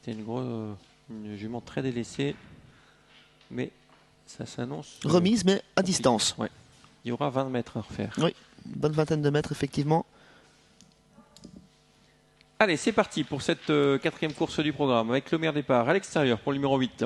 C'était une jument très délaissée, mais ça s'annonce remise, mais à compliqué. distance. Ouais. Il y aura 20 mètres à refaire. Oui, une bonne vingtaine de mètres, effectivement. Allez, c'est parti pour cette quatrième course du programme avec le meilleur départ à l'extérieur pour le numéro 8.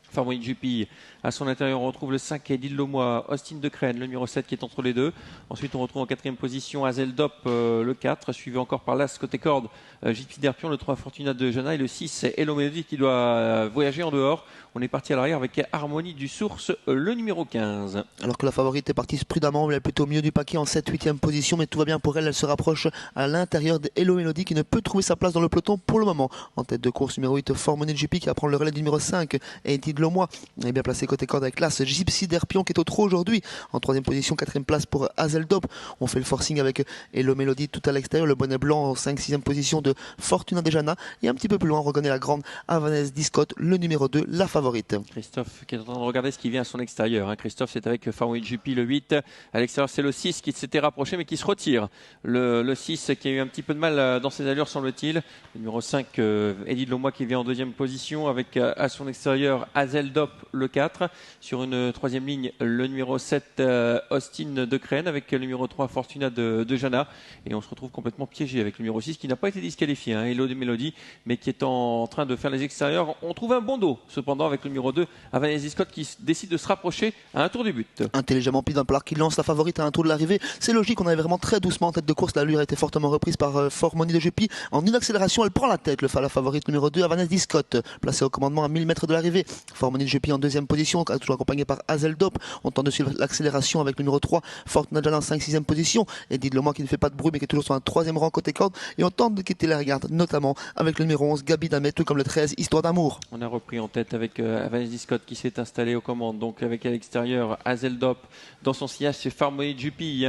Farmoni GP. À son intérieur, on retrouve le 5 Edil Lomois, Austin de Crène, le numéro 7 qui est entre les deux. Ensuite, on retrouve en quatrième position Azeldop, le 4, suivi encore par l'As côté corde, JP Derpion, le 3 Fortuna de Jana et le 6 Hello Melody qui doit voyager en dehors. On est parti à l'arrière avec Harmonie du Source, le numéro 15. Alors que la favorite est partie prudemment, elle est plutôt au milieu du paquet en 7-8e position, mais tout va bien pour elle. Elle se rapproche à l'intérieur de Hello Melody qui ne peut trouver sa place dans le peloton pour le moment. En tête de course, numéro 8, Farmoni GP qui va prendre le relais du numéro 5, Edil Lomois. Elle est bien placé côté corde avec l'As Gypsy Derpion qui est au trot aujourd'hui. En 3e position, 4e place pour Azeldop. On fait le forcing avec Hello Melody tout à l'extérieur. Le bonnet blanc en 5-6e position de Fortuna de Jana. Et un petit peu plus loin, on reconnaît la grande Havanaise Discotte, le numéro 2, la favorite. Christophe qui est en train de regarder ce qui vient à son extérieur. Christophe, c'est avec Farmoni GP, le 8. À l'extérieur, c'est le 6 qui s'était rapproché mais qui se retire. Le 6 qui a eu un petit peu de mal dans ses allures, semble-t-il. Le numéro 5, Edil Lomois qui vient en 2e position avec à son extérieur Azeldop, le 4. Sur une 3e ligne, le numéro 7, Austin de Crène avec le numéro 3, Fortuna de Jana. Et on se retrouve complètement piégé avec le numéro 6 qui n'a pas été disqualifié, Hello de Mélodie, mais qui est en train de faire les extérieurs. On trouve un bon dos, cependant, avec le numéro 2, Havanaise Scott, qui décide de se rapprocher à un tour du but. Intelligemment pris d'un plat qui lance la favorite à un tour de l'arrivée. C'est logique, on avait vraiment très doucement en tête de course. L'allure a été fortement reprise par Farmoni de GP. En une accélération, elle prend la tête, la favorite numéro 2, Havanaise Scott, placée au commandement à 1000 mètres de l'arrivée. Farmoni de GP en 2e position, toujours accompagné par Azeldop. On tente de suivre l'accélération avec le numéro 3, Fortuna de Jana en 5-6e position. Edil Lomois qui ne fait pas de bruit mais qui est toujours sur un 3e rang côté corde. Et on tente de quitter la regarde, notamment avec le numéro 11, Gabi Damet, tout comme le 13, Histoire d'amour. On a repris en tête avec Havanaise Scott qui s'est installé aux commandes. Donc avec à l'extérieur Azeldop. Dans son sillage, c'est Farmoni GP,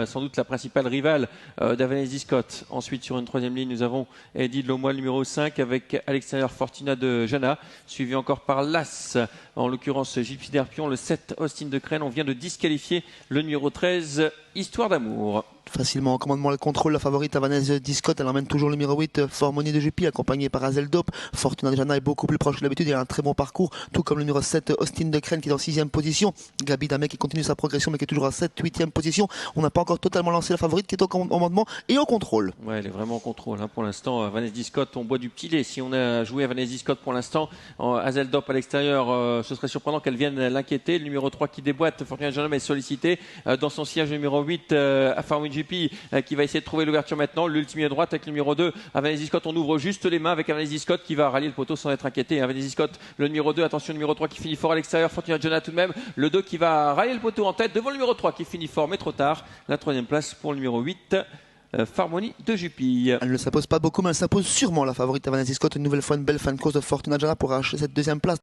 sans doute la principale rivale d'Havanaise Scott. Ensuite, sur une 3e ligne, nous avons Edil Lomois, le numéro 5, avec à l'extérieur Fortuna de Jana, suivi encore par l'As, en l'occurrence JP Derpion, le 7, Austin de Crène. On vient de disqualifier le numéro 13, Histoire d'amour. Facilement en commandement le contrôle, la favorite Havanaise Discotte, elle emmène toujours le numéro 8, Farmoni de GP, accompagné par Azeldop. Fortuna de Jana est beaucoup plus proche que d'habitude, il a un très bon parcours, tout comme le numéro 7, Austin de Crène qui est en 6e position. Gabi Damet qui continue sa progression mais qui est toujours à 7-8e position. On n'a pas encore totalement lancé la favorite qui est au commandement et au contrôle. Ouais, elle est vraiment en contrôle pour l'instant. Havanaise Discotte, on boit du petit lait. Si on a joué Havanaise Discotte pour l'instant, Azeldop à l'extérieur, ce serait surprenant qu'elle vienne l'inquiéter. Le numéro 3 qui déboîte, Fortuna de Jana est sollicité. Dans son siège, le numéro 8, à Farmoni GP, qui va essayer de trouver l'ouverture maintenant. L'ultime à droite avec le numéro 2, Havanaise Scott. On ouvre juste les mains avec Havanaise Scott qui va rallier le poteau sans être inquiété. Havanaise Scott, le numéro 2, attention, le numéro 3 qui finit fort à l'extérieur. Fortuna de Jana tout de même. Le 2 qui va rallier le poteau en tête devant le numéro 3 qui finit fort mais trop tard. La 3e place pour le numéro 8. Farmoni de Jupille. Elle ne s'impose pas beaucoup mais elle s'impose sûrement, la favorite Havanaise Scott. Une nouvelle fois une belle fin de course de Fortuna de Jana pour arracher cette 2e place.